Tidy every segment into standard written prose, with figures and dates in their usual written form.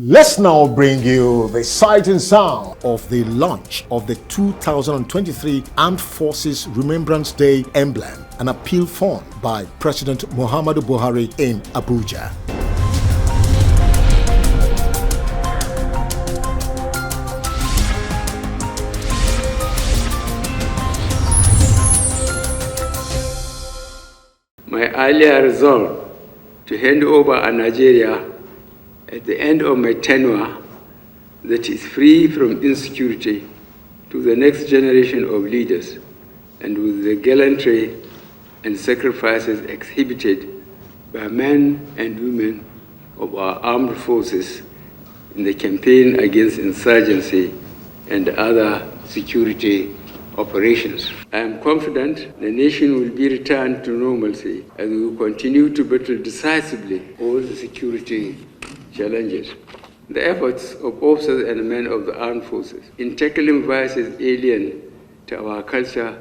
Let's now bring you the sight and sound of the launch of the 2023 Armed Forces Remembrance Day emblem, an appeal formed by President Muhammadu Buhari in Abuja. My earlier resolve to hand over a Nigeria at the end of my tenure that is free from insecurity to the next generation of leaders, and with the gallantry and sacrifices exhibited by men and women of our armed forces in the campaign against insurgency and other security operations. I am confident the nation will be returned to normalcy as we will continue to battle decisively all the security challenges. The efforts of officers and men of the armed forces in tackling vices alien to our culture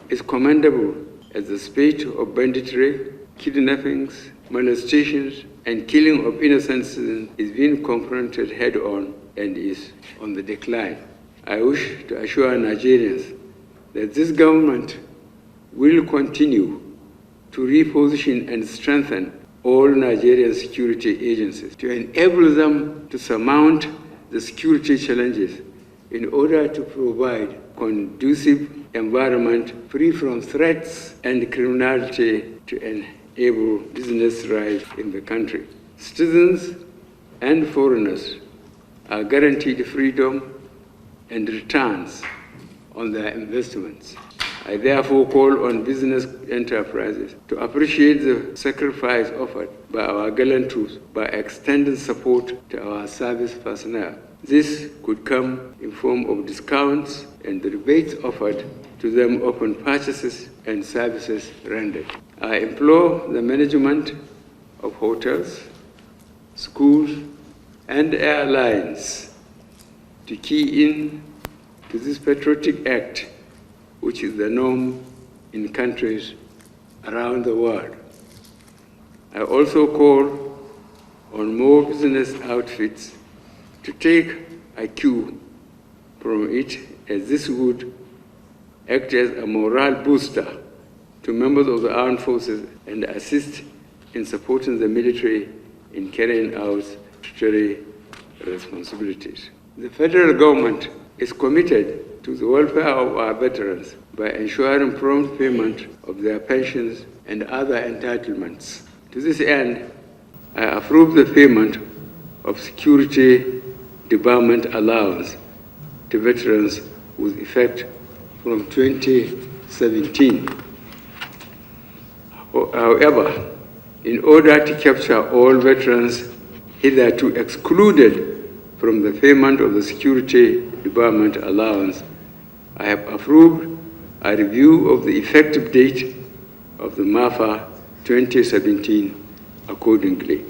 is commendable, as the spate of banditry, kidnappings, molestations, and killing of innocent citizens is being confronted head-on and is on the decline. I wish to assure Nigerians that this government will continue to reposition and strengthen all Nigerian security agencies to enable them to surmount the security challenges in order to provide conducive environment free from threats and criminality to enable business rise in the country. Citizens and foreigners are guaranteed freedom and returns on their investments. I therefore call on business enterprises to appreciate the sacrifice offered by our gallant troops by extending support to our service personnel. This could come in form of discounts and rebates offered to them upon purchases and services rendered. I implore the management of hotels, schools, and airlines to key in to this patriotic act, which is the norm in countries around the world. I also call on more business outfits to take a cue from it, as this would act as a morale booster to members of the armed forces and assist in supporting the military in carrying out statutory responsibilities. The federal government is committed to the welfare of our veterans by ensuring prompt payment of their pensions and other entitlements. To this end, I approve the payment of security debarment allowance to veterans with effect from 2017. However, in order to capture all veterans hitherto excluded from the payment of the security debarment allowance, I have approved a review of the effective date of the MAFA 2017 accordingly.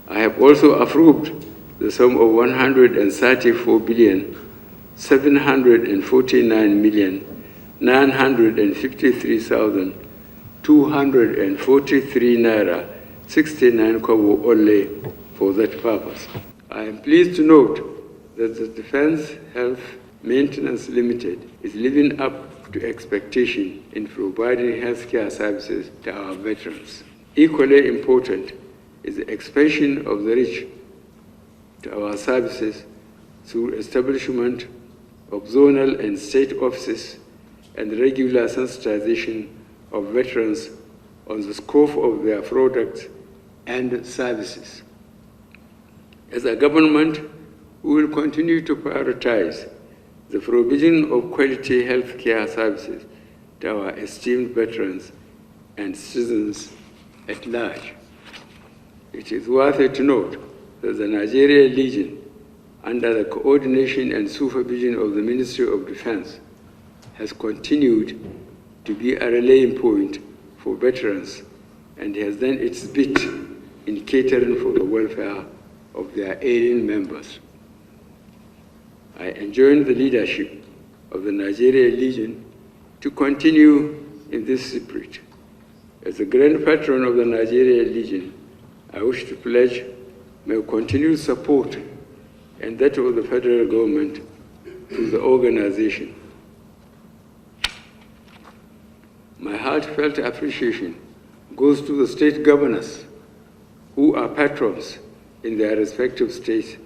I have also approved the sum of 134,749,953,243 naira 69 kobo only for that purpose. I am pleased to note that the Defense Health Maintenance Limited is living up to expectation in providing healthcare services to our veterans. Equally important is the expansion of the reach to our services through establishment of zonal and state offices and regular sensitization of veterans on the scope of their products and services. As a government, we will continue to prioritize the provision of quality health care services to our esteemed veterans and citizens at large. It is worthy to note that the Nigerian Legion, under the coordination and supervision of the Ministry of Defense, has continued to be a rallying point for veterans and has done its bit in catering for the welfare of their alien members. I enjoin the leadership of the Nigerian Legion to continue in this spirit. As the Grand Patron of the Nigerian Legion, I wish to pledge my continued support and that of the federal government to the organization. My heartfelt appreciation goes to the state governors who are patrons in their respective states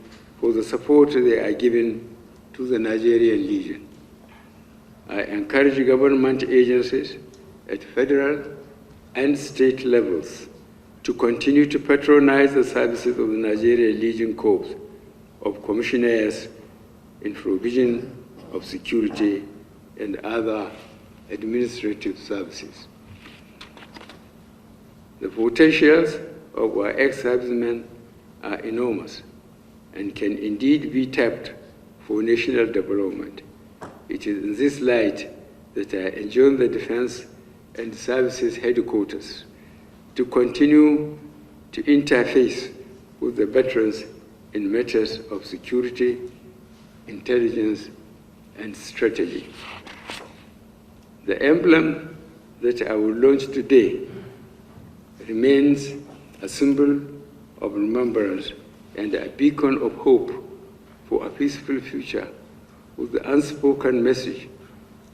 for the support they are giving to the Nigerian Legion. I encourage government agencies at federal and state levels to continue to patronize the services of the Nigerian Legion Corps of commissioners in provision of security and other administrative services. The potentials of our ex-servicemen are enormous and can indeed be tapped for national development. It is in this light that I enjoin the Defense and Services Headquarters to continue to interface with the veterans in matters of security, intelligence, and strategy. The emblem that I will launch today remains a symbol of remembrance and a beacon of hope for a peaceful future, with the unspoken message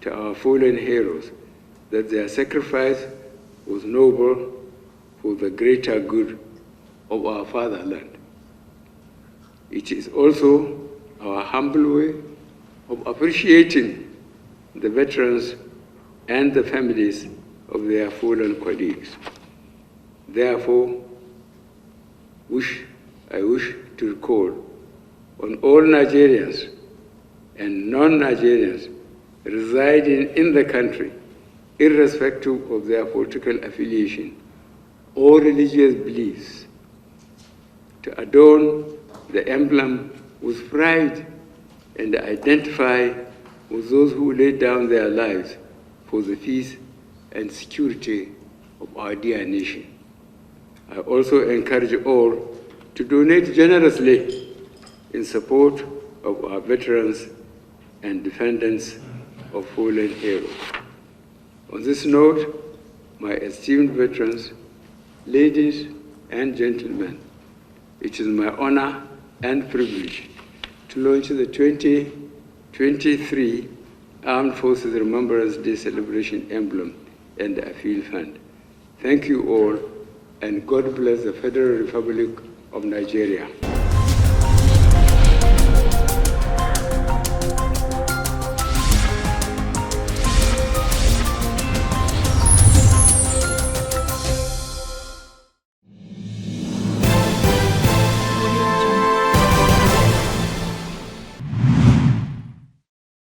to our fallen heroes that their sacrifice was noble for the greater good of our fatherland. It is also our humble way of appreciating the veterans and the families of their fallen colleagues. Therefore, I wish to recall on all Nigerians and non-Nigerians residing in the country, irrespective of their political affiliation or religious beliefs, to adorn the emblem with pride and identify with those who laid down their lives for the peace and security of our dear nation. I also encourage all to donate generously in support of our veterans and defendants of fallen heroes. On this note, my esteemed veterans, ladies and gentlemen, it is my honor and privilege to launch the 2023 Armed Forces Remembrance Day Celebration Emblem and Appeal Fund. Thank you all, and God bless the Federal Republic of Nigeria.